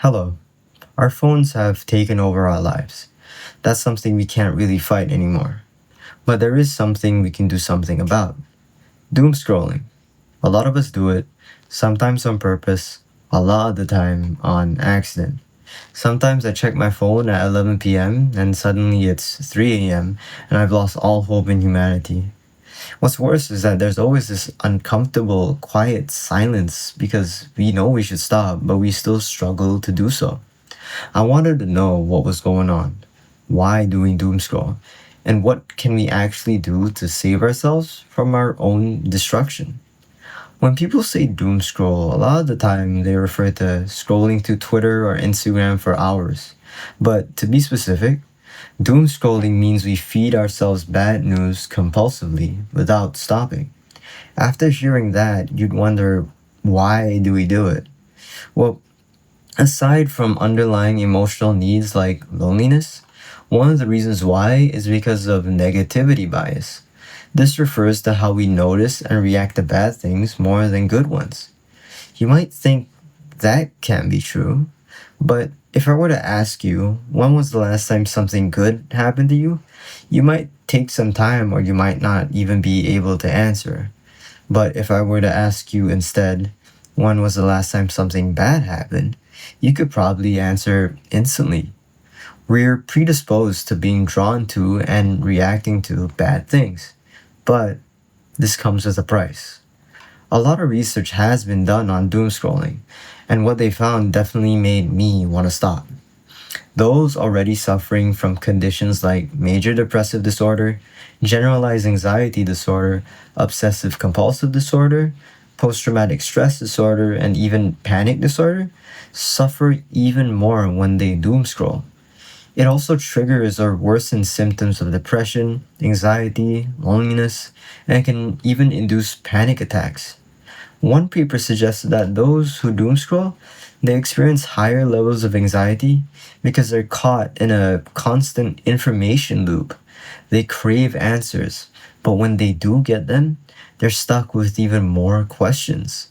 Hello. Our phones have taken over our lives. That's something we can't really fight anymore. But there is something we can do something about. Doomscrolling. A lot of us do it, sometimes on purpose, a lot of the time on accident. Sometimes I check my phone at 11 p.m. and suddenly it's 3 a.m. and I've lost all hope in humanity. What's worse is that there's always this uncomfortable, quiet silence because we know we should stop, but we still struggle to do so. I wanted to know what was going on, why doing doom scroll, and what can we actually do to save ourselves from our own destruction. When people say doom scroll, a lot of the time they refer to scrolling through Twitter or Instagram for hours. But to be specific, doom scrolling means we feed ourselves bad news compulsively without stopping. After hearing that, you'd wonder, why do we do it? Well, aside from underlying emotional needs like loneliness, one of the reasons why is because of negativity bias. This refers to how we notice and react to bad things more than good ones. You might think that can't be true, but if I were to ask you, when was the last time something good happened to you? You might take some time or you might not even be able to answer. But if I were to ask you instead, when was the last time something bad happened? You could probably answer instantly. We're predisposed to being drawn to and reacting to bad things. But this comes with a price. A lot of research has been done on doom scrolling, and what they found definitely made me want to stop. Those already suffering from conditions like major depressive disorder, generalized anxiety disorder, obsessive compulsive disorder, post traumatic stress disorder, and even panic disorder suffer even more when they doom scroll. It also triggers or worsens symptoms of depression, anxiety, loneliness, and can even induce panic attacks. One paper suggested that those who doom scroll, they experience higher levels of anxiety because they're caught in a constant information loop. They crave answers, but when they do get them, they're stuck with even more questions.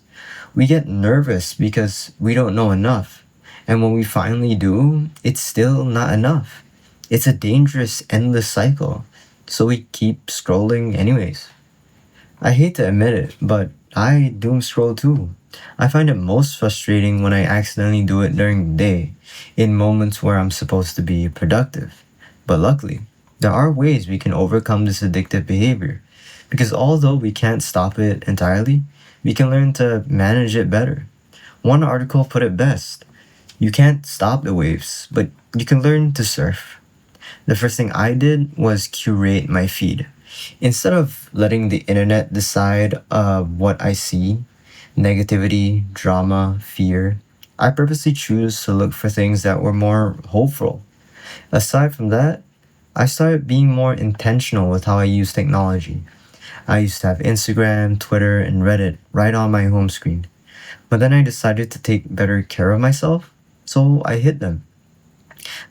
We get nervous because we don't know enough, and when we finally do, it's still not enough. It's a dangerous, endless cycle, so we keep scrolling anyways. I hate to admit it, but I doom scroll too. I find it most frustrating when I accidentally do it during the day, in moments where I'm supposed to be productive. But luckily, there are ways we can overcome this addictive behavior, because although we can't stop it entirely, we can learn to manage it better. One article put it best: you can't stop the waves, but you can learn to surf. The first thing I did was curate my feed. Instead of letting the internet decide what I see, negativity, drama, fear, I purposely choose to look for things that were more hopeful. Aside from that, I started being more intentional with how I use technology. I used to have Instagram, Twitter, and Reddit right on my home screen. But then I decided to take better care of myself, so I hid them.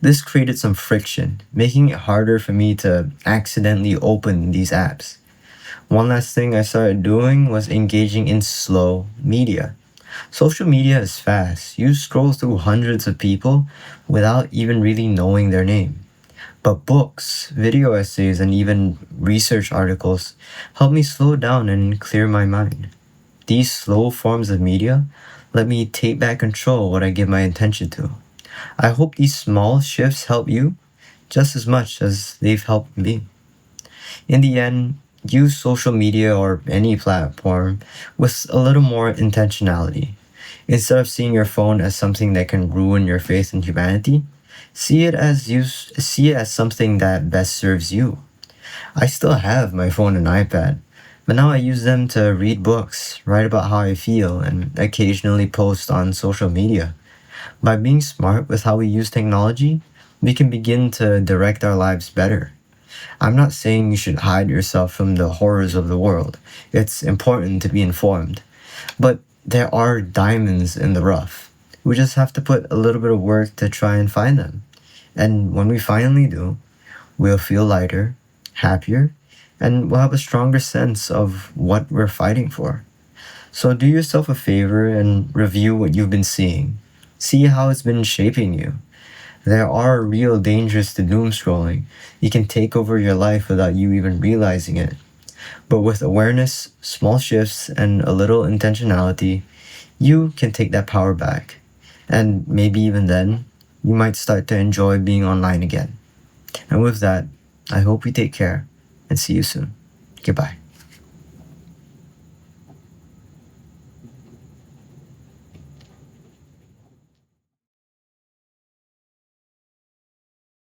This created some friction, making it harder for me to accidentally open these apps. One last thing I started doing was engaging in slow media. Social media is fast. You scroll through hundreds of people without even really knowing their name. But books, video essays, and even research articles help me slow down and clear my mind. These slow forms of media let me take back control what I give my attention to. I hope these small shifts help you just as much as they've helped me. In the end, use social media or any platform with a little more intentionality. Instead of seeing your phone as something that can ruin your faith in humanity, see it as something that best serves you. I still have my phone and iPad, but now I use them to read books, write about how I feel, and occasionally post on social media. By being smart with how we use technology, we can begin to direct our lives better. I'm not saying you should hide yourself from the horrors of the world. It's important to be informed. But there are diamonds in the rough. We just have to put a little bit of work to try and find them. And when we finally do, we'll feel lighter, happier, and we'll have a stronger sense of what we're fighting for. So do yourself a favor and review what you've been seeing. See how it's been shaping you. There are real dangers to doom scrolling. You can take over your life without you even realizing it. But with awareness, small shifts, and a little intentionality, you can take that power back. And maybe even then, you might start to enjoy being online again. And with that, I hope you take care and see you soon. Goodbye.